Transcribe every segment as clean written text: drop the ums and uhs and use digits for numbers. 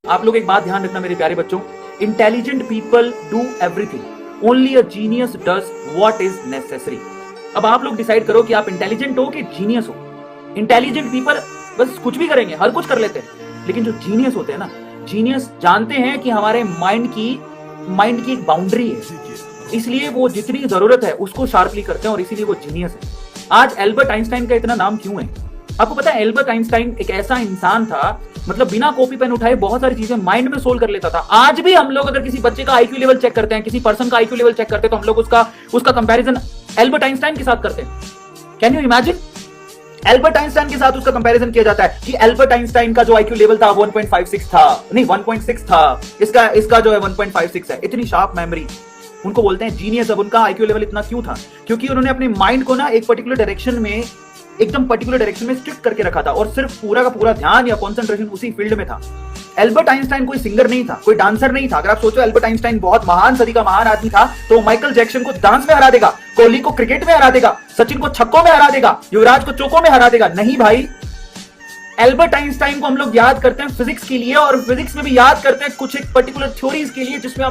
आप लोग एक बात ध्यान रखना मेरे प्यारे बच्चों, intelligent people do everything, only a genius does what is necessary. अब आप लोग डिसाइड करो कि आप इंटेलिजेंट हो कि जीनियस हो। इंटेलिजेंट पीपल बस कुछ भी करेंगे, हर कुछ कर लेते हैं, लेकिन जो जीनियस होते हैं ना, जीनियस जानते हैं कि हमारे माइंड की एक बाउंड्री है, इसलिए वो जितनी जरूरत है उसको शार्पली करते हैं और इसीलिए वो जीनियस है। आज एल्बर्ट आइंस्टाइन का इतना नाम क्यों है? आपको पता है एल्बर्ट आइंस्टाइन एक ऐसा इंसान था, मतलब बिना कॉपी पेन उठाए बहुत सारी चीजें माइंड में सोल्व कर लेता था। आज भी हम लोग अगर किसी बच्चे का आईक्यू लेवल चेक करते हैं, किसी पर्सन का आईक्यू लेवल चेक करते हैं, तो हम लोग उसका कंपैरिजन एल्बर्ट आइंस्टाइन के साथ करते हैं। Can you imagine? Albert Einstein के साथ उसका कंपैरिजन किया जाता है कि एल्बर्ट आइंस्टाइन का जो आईक्यू लेवल था 1.56 था, नहीं 1.6 था, इसका जो है 1.56 है। इतनी शार्प मेमोरी, उनको बोलते हैं जीनियस। अब उनका आईक्यू लेवल इतना क्यों था? क्योंकि उन्होंने अपने माइंड को ना एक पर्टिकुलर डायरेक्शन में, एकदम पर्टिकुलर डायरेक्शन में स्ट्रिक्ट करके रखा था और सिर्फ पूरा का पूरा ध्यान या कंसंट्रेशन उसी फील्ड में था। एल्बर्ट आइंस्टाइन कोई सिंगर नहीं था, कोई डांसर नहीं था। अगर आप सोचो एल्बर्ट आइंस्टाइन बहुत महान सदी का महान आदमी था, तो माइकल जैक्सन को डांस में हरा देगा, कोहली को क्रिकेट में हरा देगा, सचिन को छक्कों में हरा देगा, युवराज को चौकों में हरा देगा। नहीं भाई, एल्बर्ट आइंस्टाइन को हम लोग याद करते हैं फिजिक्स के लिए, और फिजिक्स में भी याद करते हैं कुछ एक पर्टिकुलर थ्योरीज के लिए, जिसमें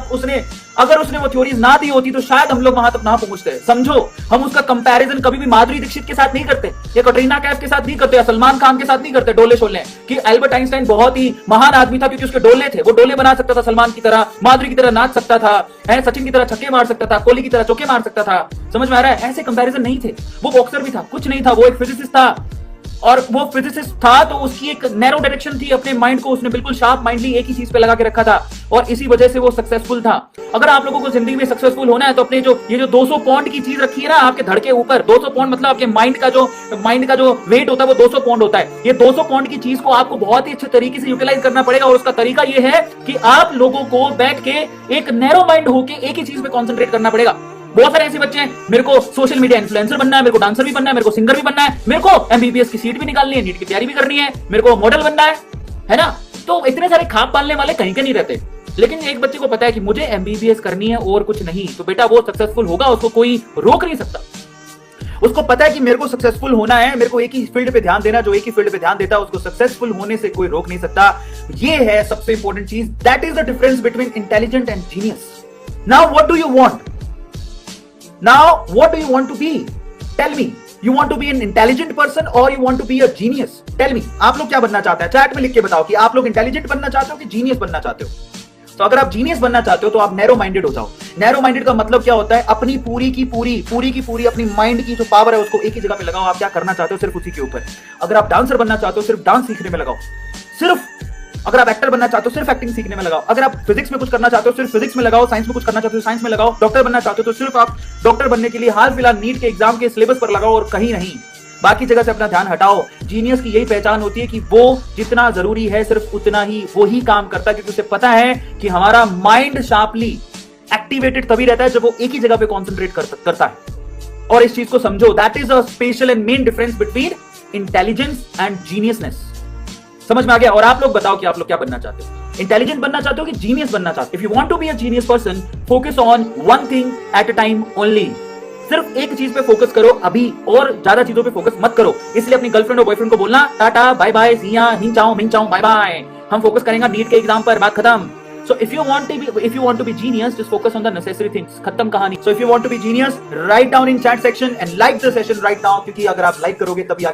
अगर उसने वो थ्योरीज ना दी होती तो शायद हम लोग वहां तक ना पहुंचते। समझो, हम उसका कंपैरिजन कभी भी माधुरी दीक्षित के साथ नहीं करते, या कटरीना कैफ के साथ नहीं करते, या सलमान खान के साथ नहीं करते डोले शोले, कि एल्बर्ट आइंस्टाइन बहुत ही महान आदमी था क्योंकि उसके डोले थे, वो डोले बना सकता था, सलमान की तरह, माधुरी की तरह नाच सकता था, सचिन की तरह छक्के मार सकता था, कोहली की तरह चौके मार सकता था। समझ में आ रहा है? ऐसे कंपैरिजन नहीं थे। वो बॉक्सर भी था, कुछ नहीं था, वो एक फिजिसिस्ट था, और वो फिजिसिस्ट था तो उसकी एक नैरो डायरेक्शन थी। अपने माइंड को उसने बिल्कुल शार्प माइंडली एक ही चीज पे लगा के रखा था, और इसी वजह से वो सक्सेसफुल था। अगर आप लोगों को जिंदगी में सक्सेसफुल होना है तो अपने ये जो 200 पौंड की चीज रखी है ना आपके धड़ के ऊपर, 200 पौंड मतलब आपके माइंड का जो वेट होता है वो 200 पौंड होता है। ये 200 पौंड की चीज को आपको बहुत ही अच्छे तरीके से यूटिलाइज करना पड़ेगा, और उसका तरीका ये है कि आप लोगों को बैठ के एक नैरो माइंड होकर एक ही चीज पे कॉन्सेंट्रेट करना पड़ेगा। बहुत सारे ऐसे बच्चे हैं, मेरे को सोशल मीडिया इन्फ्लुएंसर बनना है, मेरे को डांसर भी बनना है, मेरे को सिंगर भी बनना है, मेरे को एमबीबीएस की सीट भी निकालनी है, नीट की तैयारी भी करनी है, मेरे को मॉडल बनना है ना? तो इतने सारे खाप पालने वाले कहीं के नहीं रहते। लेकिन एक बच्चे को पता है कि मुझे एमबीबीएस करनी है और कुछ नहीं, तो बेटा वो सक्सेसफुल होगा, उसको कोई रोक नहीं सकता। उसको पता है कि मेरे को सक्सेसफुल होना है, मेरे को एक ही फील्ड पे ध्यान देना, जो एक ही फील्ड पे ध्यान देता है उसको सक्सेसफुल होने से कोई रोक नहीं सकता। ये है सबसे इंपॉर्टेंट चीज, that is the difference between intelligent and genius. Now what do you want? Now, what do you want to be? Tell me. You want to be an intelligent person or you want to be a genius? Tell me. आप लोग क्या बनना चाहते हैं? Chat में लिख के बताओ कि आप लोग इंटेलिजेंट बनना चाहते हो कि जीनियस बनना चाहते हो। तो अगर आप जीनियस बनना चाहते हो तो आप नैरो माइंडेड हो जाओ। नैरो माइंडेड का मतलब क्या होता है? अपनी पूरी की पूरी अपनी माइंड की जो पावर है उसको एक ही जगह पे लगाओ। आप क्या करना चाहते हो सिर्फ उसी के ऊपर। अगर आप डांसर बनना चाहते हो सिर्फ डांस सीखने में लगाओ, सिर्फ। अगर आप एक्टर बनना चाहते हो सिर्फ एक्टिंग सीखने में लगाओ। अगर आप फिजिक्स में कुछ करना चाहते हो सिर्फ फिजिक्स में लगाओ। साइंस में कुछ करना चाहते हो साइंस में लगाओ। डॉक्टर बनना चाहते हो तो सिर्फ आप डॉक्टर बनने के लिए हाल फिलहाल नीट के एग्जाम के सिलेबस पर लगाओ और कहीं नहीं। बाकी जगह से अपना ध्यान हटाओ। जीनियस की यही पहचान होती है कि वो जितना जरूरी है सिर्फ उतना ही वो ही काम करता है, क्योंकि उसे पता है कि हमारा माइंड शार्पली एक्टिवेटेड तभी रहता है जब वो एक ही जगह पे कॉन्सेंट्रेट करता है। और इस चीज को समझो, that is a special and main difference between intelligence and geniusness. समझ में आ गया? और आप लोग बताओ कि आप लोग क्या बनना चाहते हो? इंटेलिजेंट बनना चाहते हो कि जीनियस बनना चाहते हो? If you want to be a genius person, focus on one thing at a time only. सिर्फ एक चीज पे फोकस करो अभी, और ज्यादा चीजों पे फोकस मत करो। इसलिए अपनी गर्लफ्रेंड और बॉयफ्रेंड को बोलना टाटा बाय बाय, सिया हिंग चाओ बाय बाय, हम फोकस करेंगे नीट के एग्जाम पर, बात खत्म। So if you want to be genius, just focus on the necessary things. खत्म कहानी। So if you want to be genius, write down in chat section and like the session right now, क्योंकि अगर आप like करोगे तभी आगे